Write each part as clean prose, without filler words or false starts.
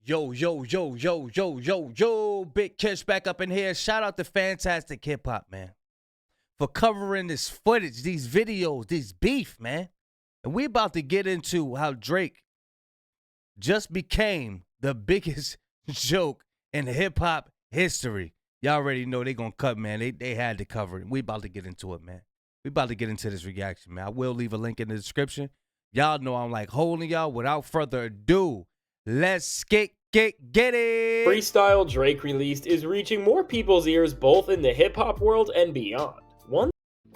Yo, yo, yo, yo, yo, yo, yo. Big Kish back up in here. Shout out to Fantastic Hip Hop, man, for covering this footage, these videos, this beef, man. And we about to get into how Drake just became the biggest joke in hip hop history. Y'all already know they gonna cut, man. They had to cover it. We about to get into it, man. We about to get into this reaction, man. I will leave a link in the description. Y'all know I'm like holding y'all. Without further ado, let's get it. Freestyle Drake released is reaching more people's ears both in the hip-hop world and beyond.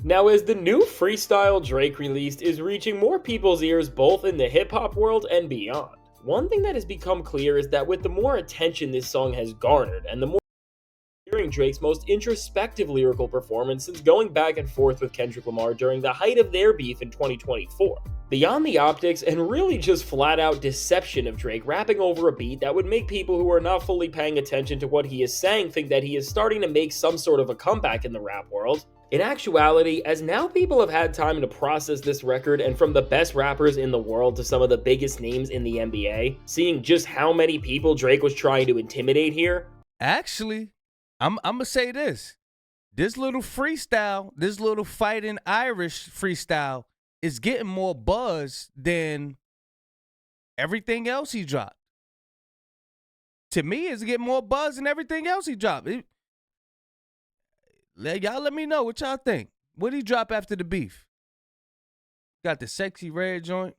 Now, as the new Freestyle Drake released is reaching more people's ears both in the hip-hop world and beyond, one thing that has become clear is that with the more attention this song has garnered, and the more hearing Drake's most introspective lyrical performance since going back and forth with Kendrick Lamar during the height of their beef in 2024. Beyond the optics and really just flat-out deception of Drake rapping over a beat that would make people who are not fully paying attention to what he is saying think that he is starting to make some sort of a comeback in the rap world, in actuality, as now people have had time to process this record, and from the best rappers in the world to some of the biggest names in the NBA, seeing just how many people Drake was trying to intimidate here. Actually, I'm gonna say this. This little freestyle, this little fighting Irish freestyle is getting more buzz than everything else he dropped. To me, it's getting more buzz than everything else he dropped. Y'all let me know what y'all think. What did he drop after the beef? Got the sexy red joint.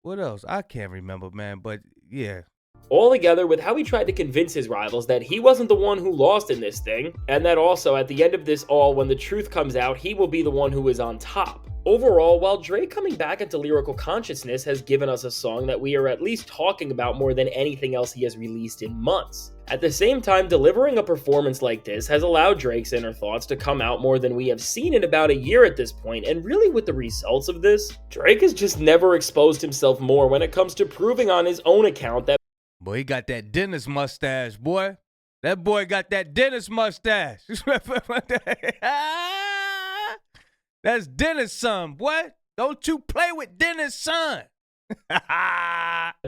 What else? I can't remember, man, but yeah. All together with how he tried to convince his rivals that he wasn't the one who lost in this thing, and that also at the end of this all, when the truth comes out, he will be the one who is on top. Overall, while Drake coming back into lyrical consciousness has given us a song that we are at least talking about more than anything else he has released in months, at the same time, delivering a performance like this has allowed Drake's inner thoughts to come out more than we have seen in about a year at this point, and really with the results of this, Drake has just never exposed himself more when it comes to proving on his own account that boy, he got that dentist mustache, boy. That boy got that dentist mustache. That's Dennis' son, boy. Don't you play with Dennis' son.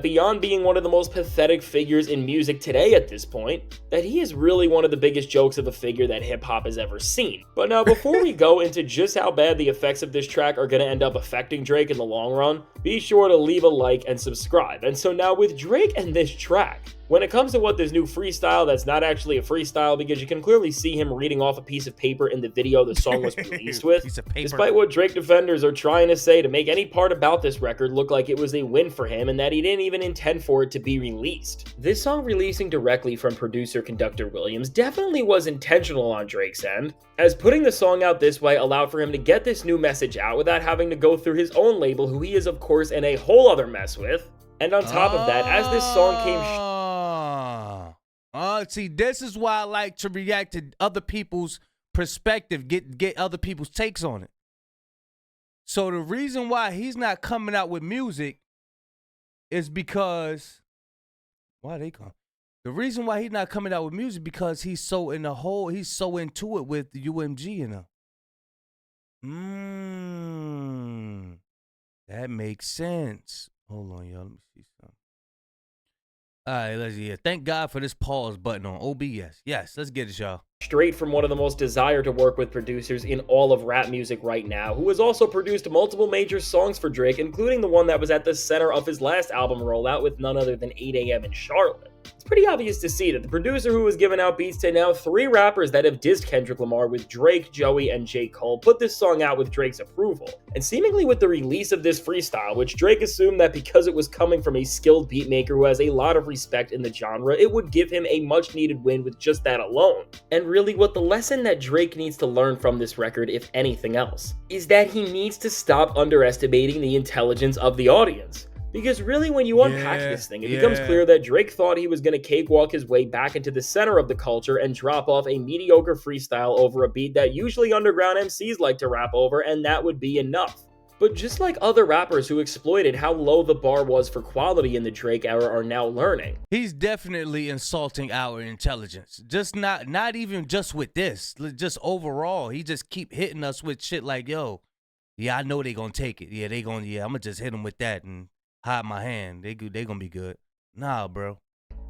beyond being one of the most pathetic figures in music today at this point, that he is really one of the biggest jokes of a figure that hip-hop has ever seen. But now, before we go into just how bad the effects of this track are going to end up affecting Drake in the long run, be sure to leave a like and subscribe. And so now with Drake and this track, when it comes to what this new freestyle that's not actually a freestyle, because you can clearly see him reading off a piece of paper in the video the song was released with, despite what Drake defenders are trying to say to make any part about this record look like it was a win for him and that he didn't even intend for it to be released. This song releasing directly from producer Conductor Williams definitely was intentional on Drake's end, as putting the song out this way allowed for him to get this new message out without having to go through his own label, who he is of course in a whole other mess with. And on top of that, as this song came see, this is why I like to react to other people's perspective, get other people's takes on it. So the reason why he's not coming out with music is because the reason why he's not coming out with music because he's so he's so into it with the UMG and that makes sense. Hold on, y'all. Let me see something. All right, let's see. Thank God for this pause button on OBS. Yes, let's get it, y'all. Straight from one of the most desired to work with producers in all of rap music right now, who has also produced multiple major songs for Drake, including the one that was at the center of his last album rollout with none other than 8 AM in Charlotte. It's pretty obvious to see that the producer who has given out beats to now 3 rappers that have dissed Kendrick Lamar with Drake, Joey, and J. Cole put this song out with Drake's approval. And seemingly with the release of this freestyle, which Drake assumed that because it was coming from a skilled beatmaker who has a lot of respect in the genre, it would give him a much needed win with just that alone. And really what the lesson that Drake needs to learn from this record, if anything else, is that he needs to stop underestimating the intelligence of the audience. Because really, when you unpack this thing, it becomes clear that Drake thought he was going to cakewalk his way back into the center of the culture and drop off a mediocre freestyle over a beat that usually underground MCs like to rap over, and that would be enough. But just like other rappers who exploited how low the bar was for quality in the Drake era are now learning, he's definitely insulting our intelligence. Just not even just with this, just overall. He just keep hitting us with shit like, yo, yeah, I know they gonna take it. Yeah, I'm gonna just hit them with that and hide my hand. They gonna be good. Nah, bro.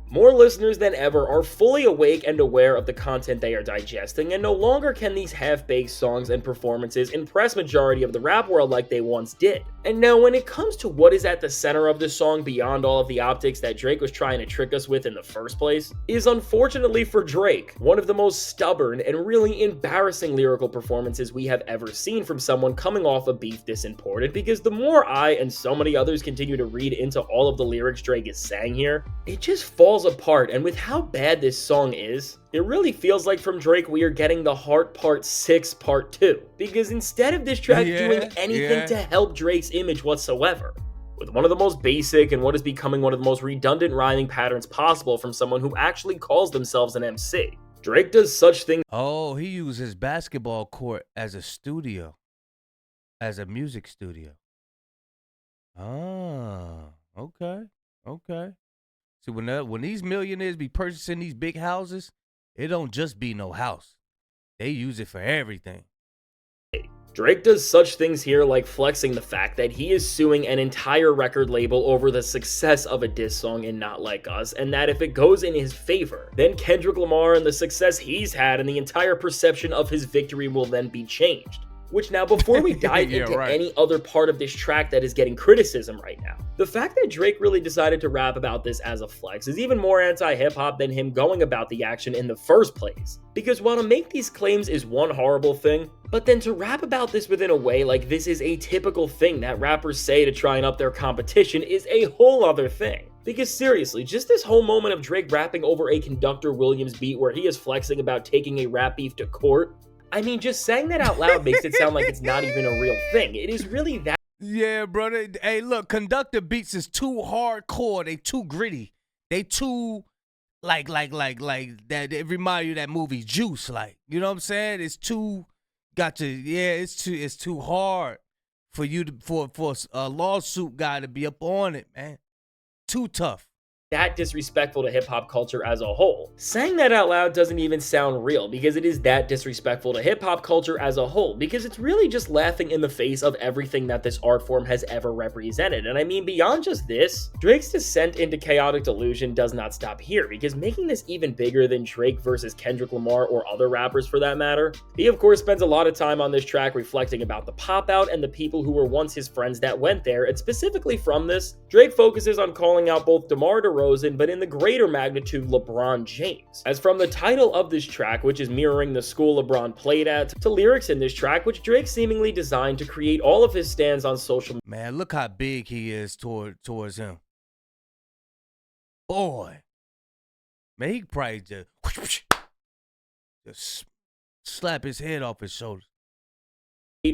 More listeners than ever are fully awake and aware of the content they are digesting, and no longer can these half-baked songs and performances impress majority of the rap world like they once did. And now when it comes to what is at the center of this song beyond all of the optics that Drake was trying to trick us with in the first place, is unfortunately for Drake, one of the most stubborn and really embarrassing lyrical performances we have ever seen from someone coming off a beef this important, because the more I and so many others continue to read into all of the lyrics Drake is saying here, it just falls apart. And with how bad this song is, it really feels like from Drake we are getting the Heart Part 6 Part 2, because instead of this track doing anything to help Drake's image whatsoever, with one of the most basic and what is becoming one of the most redundant rhyming patterns possible from someone who actually calls themselves an MC, Drake does such things. Oh, he used his basketball court as a studio, as a music studio. Ah, okay. See, when these millionaires be purchasing these big houses, it don't just be no house. They use it for everything. Drake does such things here like flexing the fact that he is suing an entire record label over the success of a diss song in Not Like Us, and that if it goes in his favor, then Kendrick Lamar and the success he's had and the entire perception of his victory will then be changed. Which now, before we dive into any other part of this track that is getting criticism right now, the fact that Drake really decided to rap about this as a flex is even more anti-hip-hop than him going about the action in the first place. Because while to make these claims is one horrible thing, but then to rap about this within a way like this is a typical thing that rappers say to try and up their competition is a whole other thing. Because seriously, just this whole moment of Drake rapping over a Conductor Williams beat where he is flexing about taking a rap beef to court, I mean, just saying that out loud makes it sound like it's not even a real thing. It is really that. Yeah, brother. Hey, look, Conductor beats is too hardcore. They too gritty. They too like that. It remind you of that movie Juice. Like, you know what I'm saying? It's too it's too hard for you to for a lawsuit guy to be up on it, man. Too tough. That disrespectful to hip-hop culture as a whole. Saying that out loud doesn't even sound real, because it is that disrespectful to hip-hop culture as a whole, because it's really just laughing in the face of everything that this art form has ever represented. And I mean, beyond just this, Drake's descent into chaotic delusion does not stop here, because making this even bigger than Drake versus Kendrick Lamar or other rappers for that matter, he of course spends a lot of time on this track reflecting about the pop-out and the people who were once his friends that went there, and specifically from this, Drake focuses on calling out both DeMar DeRozan, but in the greater magnitude, LeBron James. As from the title of this track, which is mirroring the school LeBron played at, to lyrics in this track, which Drake seemingly designed to create all of his stands on social media. Man, look how big he is towards him. Boy. Man, he probably just slap his head off his shoulders.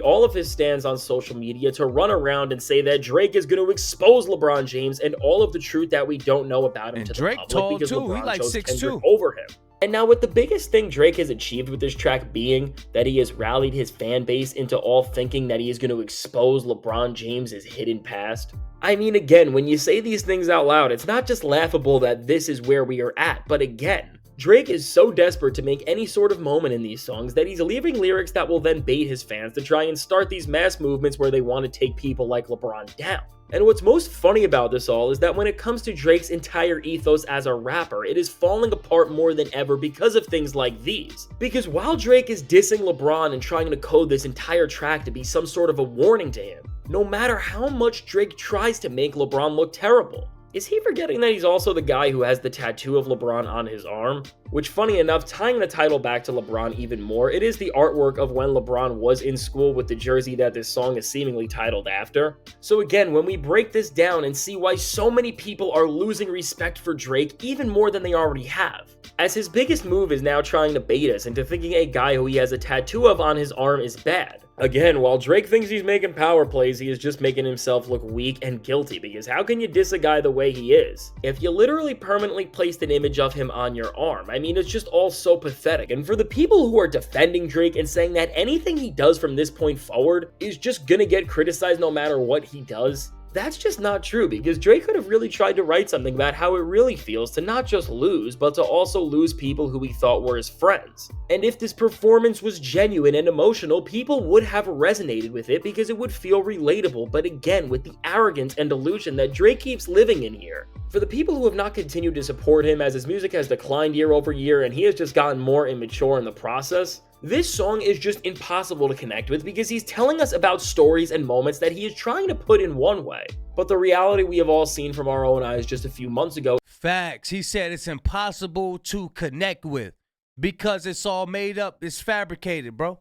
All of his stands on social media to run around and say that Drake is going to expose LeBron James and all of the truth that we don't know about him and to Drake the public, because too. LeBron He like chose 6'2" Kendrick over him. And now with the biggest thing Drake has achieved with this track being that he has rallied his fan base into all thinking that he is going to expose LeBron James's hidden past. I mean, again, when you say these things out loud, it's not just laughable that this is where we are at, but again, Drake is so desperate to make any sort of moment in these songs that he's leaving lyrics that will then bait his fans to try and start these mass movements where they want to take people like LeBron down. And what's most funny about this all is that when it comes to Drake's entire ethos as a rapper, it is falling apart more than ever because of things like these. Because while Drake is dissing LeBron and trying to code this entire track to be some sort of a warning to him, no matter how much Drake tries to make LeBron look terrible, is he forgetting that he's also the guy who has the tattoo of LeBron on his arm? Which, funny enough, tying the title back to LeBron even more, it is the artwork of when LeBron was in school with the jersey that this song is seemingly titled after. So again, when we break this down and see why so many people are losing respect for Drake even more than they already have, as his biggest move is now trying to bait us into thinking a guy who he has a tattoo of on his arm is bad. Again, while Drake thinks he's making power plays, he is just making himself look weak and guilty, because how can you diss a guy the way he is if you literally permanently placed an image of him on your arm? I mean, it's just all so pathetic. And for the people who are defending Drake and saying that anything he does from this point forward is just gonna get criticized no matter what he does, That's just not true, because Drake could have really tried to write something about how it really feels to not just lose, but to also lose people who he thought were his friends. And if this performance was genuine and emotional, people would have resonated with it because it would feel relatable, but again, with the arrogance and delusion that Drake keeps living in here. For the people who have not continued to support him as his music has declined year over year and he has just gotten more immature in the process, this song is just impossible to connect with because he's telling us about stories and moments that he is trying to put in one way, but the reality we have all seen from our own eyes just a few months ago. Facts. He said it's impossible to connect with because it's all made up. It's fabricated, bro.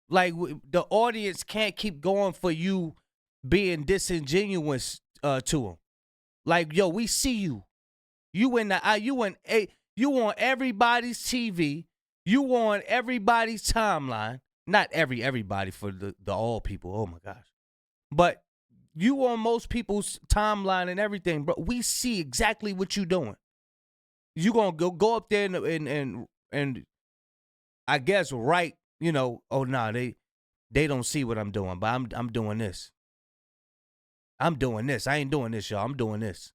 Like, the audience can't keep going for you being disingenuous to them. Like, yo, we see you. You on everybody's TV. You on everybody's timeline. Not everybody for the all people. Oh my gosh. But you on most people's timeline and everything, bro. We see exactly what you doing. You gonna go up there and I guess write, oh nah, they don't see what I'm doing, but I'm doing this. I'm doing this. I ain't doing this, y'all. I'm doing this.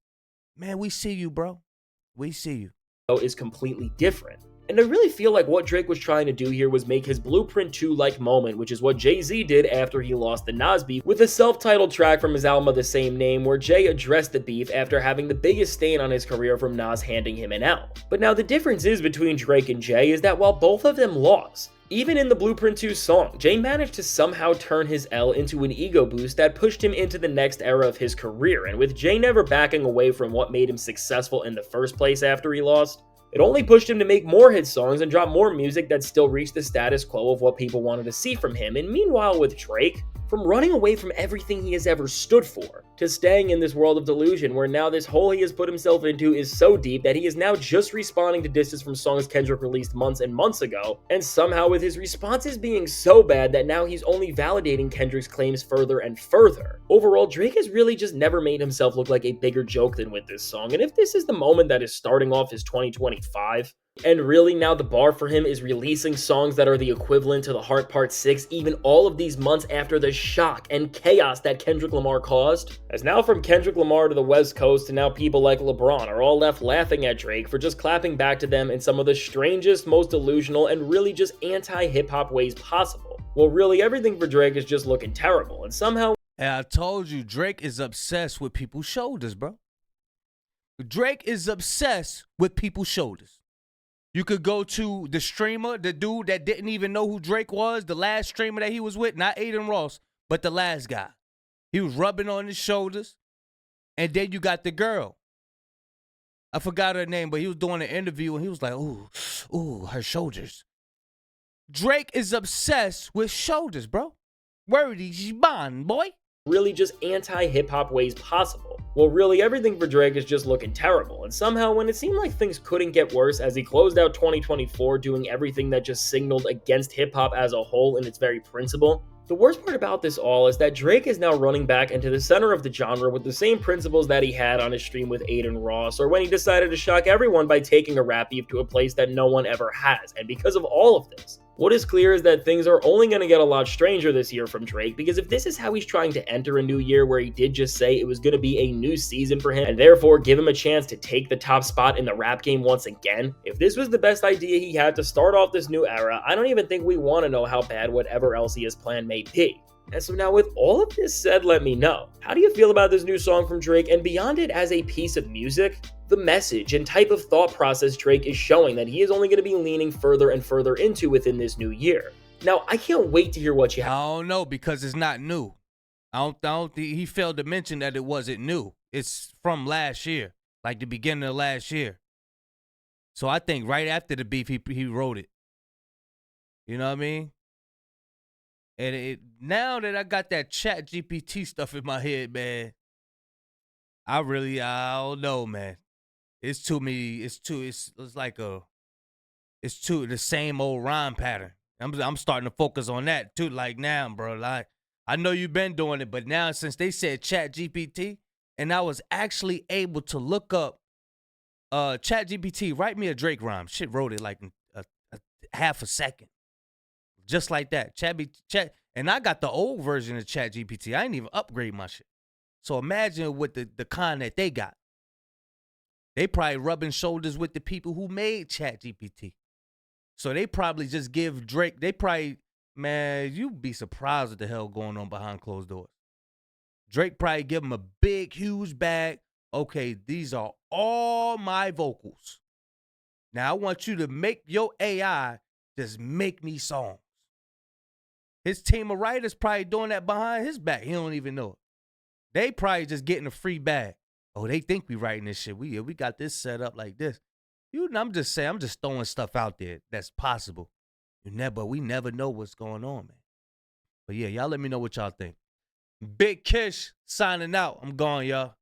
Man, we see you, bro. We see you. Is completely different. And I really feel like what Drake was trying to do here was make his Blueprint 2-like moment, which is what Jay-Z did after he lost the Nas beef, with a self-titled track from his album of the same name where Jay addressed the beef after having the biggest stain on his career from Nas handing him an L. But now the difference is between Drake and Jay is that while both of them lost, even in the Blueprint 2 song, Jay managed to somehow turn his L into an ego boost that pushed him into the next era of his career, and with Jay never backing away from what made him successful in the first place after he lost, it only pushed him to make more hit songs and drop more music that still reached the status quo of what people wanted to see from him. And meanwhile with Drake, from running away from everything he has ever stood for, to staying in this world of delusion where now this hole he has put himself into is so deep that he is now just responding to disses from songs Kendrick released months and months ago, and somehow with his responses being so bad that now he's only validating Kendrick's claims further and further. Overall, Drake has really just never made himself look like a bigger joke than with this song, and if this is the moment that is starting off his 2025, and really now the bar for him is releasing songs that are the equivalent to The Heart Part 6 even all of these months after the shock and chaos that Kendrick Lamar caused, as now from Kendrick Lamar to the West Coast to now people like LeBron are all left laughing at Drake for just clapping back to them in some of the strangest, most delusional, and really just anti-hip-hop ways possible. Well, really everything for Drake is just looking terrible, and somehow... And I told you, Drake is obsessed with people's shoulders, bro. Drake is obsessed with people's shoulders. You could go to the streamer, the dude that didn't even know who Drake was, the last streamer that he was with, not Aiden Ross, but the last guy. He was rubbing on his shoulders. And then you got the girl. I forgot her name, but he was doing an interview and he was like, ooh, her shoulders. Drake is obsessed with shoulders, bro. Wordy bond, boy. Really just anti-hip-hop ways possible. Well, really everything for Drake is just looking terrible, and somehow when it seemed like things couldn't get worse as he closed out 2024 doing everything that just signaled against hip-hop as a whole in its very principle, the worst part about this all is that Drake is now running back into the center of the genre with the same principles that he had on his stream with Aiden Ross, or when he decided to shock everyone by taking a rap beef to a place that no one ever has. And because of all of this, what is clear is that things are only going to get a lot stranger this year from Drake, because if this is how he's trying to enter a new year where he did just say it was going to be a new season for him and therefore give him a chance to take the top spot in the rap game once again, if this was the best idea he had to start off this new era, I don't even think we want to know how bad whatever else he has planned may be. And so now with all of this said, let me know, how do you feel about this new song from Drake, and beyond it as a piece of music, the message and type of thought process Drake is showing that he is only going to be leaning further and further into within this new year? Now, I can't wait to hear what you have. I don't know, because it's not new. I don't think he failed to mention that it wasn't new. It's from last year, like the beginning of last year. So I think right after the beef, he wrote it. You know what I mean? And now that I got that Chat GPT stuff in my head, man, I don't know, man. It's too many. It's like it's the same old rhyme pattern. I'm starting to focus on that too. Like now, bro. Like I know you've been doing it, but now since they said Chat GPT, and I was actually able to look up Chat GPT, write me a Drake rhyme. Shit wrote it like in a half a second, just like that. Chat, and I got the old version of Chat GPT. I didn't even upgrade my shit. So imagine what the con that they got. They probably rubbing shoulders with the people who made ChatGPT. So they probably just give Drake, man, you'd be surprised what the hell going on behind closed doors. Drake probably give him a big, huge bag. Okay, these are all my vocals. Now I want you to make your AI just make me songs. His team of writers probably doing that behind his back. He don't even know it. They probably just getting a free bag. Oh, they think we writing this shit. We got this set up like this. I'm just saying, I'm just throwing stuff out there that's possible. We never know what's going on, man. But yeah, y'all let me know what y'all think. Big Kish signing out. I'm gone, y'all.